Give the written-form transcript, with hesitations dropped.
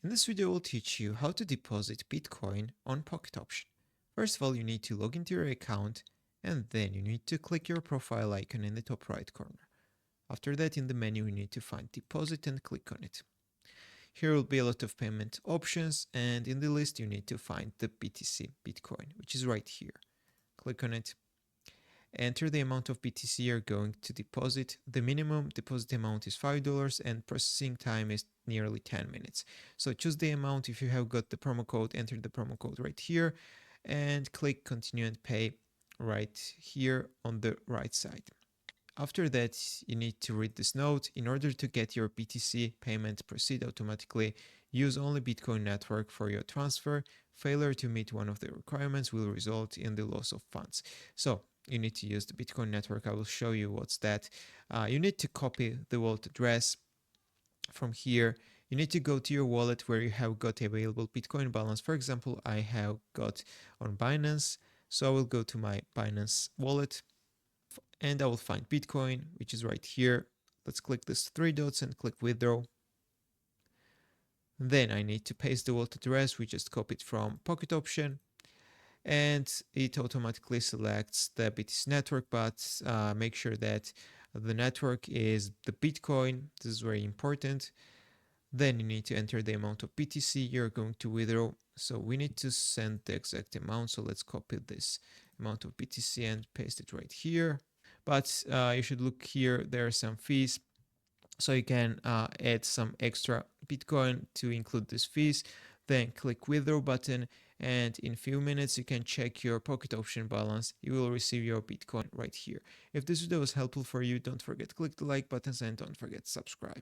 In this video, we'll teach you how to deposit Bitcoin on Pocket Option. First of all, you need to log into your account and then you need to click your profile icon in the top right corner. After that, in the menu, you need to find deposit and click on it. Here will be a lot of payment options, and in the list, you need to find the BTC, Bitcoin, which is right here. Click on it. Enter the amount of BTC you're going to deposit. The minimum deposit amount is $5 and processing time is nearly 10 minutes. So choose the amount. If you have got the promo code, enter the promo code right here and click continue and pay right here on the right side. After that, you need to read this note. In order to get your BTC payment proceed automatically, use only Bitcoin network for your transfer. Failure to meet one of the requirements will result in the loss of funds. So you need to use the Bitcoin network. I will show you what's that. You need to copy the wallet address from here. You need to go to your wallet where you have got available Bitcoin balance. For example, I have got on Binance. So I will go to my Binance wallet and I will find Bitcoin, which is right here. Let's click this three dots and click withdraw. Then I need to paste the wallet address we just copied from Pocket Option, and it automatically selects the BTC network, but make sure that the network is the Bitcoin. This is very important. Then you need to enter the amount of BTC you're going to withdraw. So we need to send the exact amount. So let's copy this amount of BTC and paste it right here. But you should look here, there are some fees. So you can add some extra Bitcoin to include these fees. Then click withdraw button, and in few minutes you can check your Pocket Option balance. You will receive your Bitcoin right here. If this video was helpful for you, don't forget to click the like buttons and don't forget to subscribe.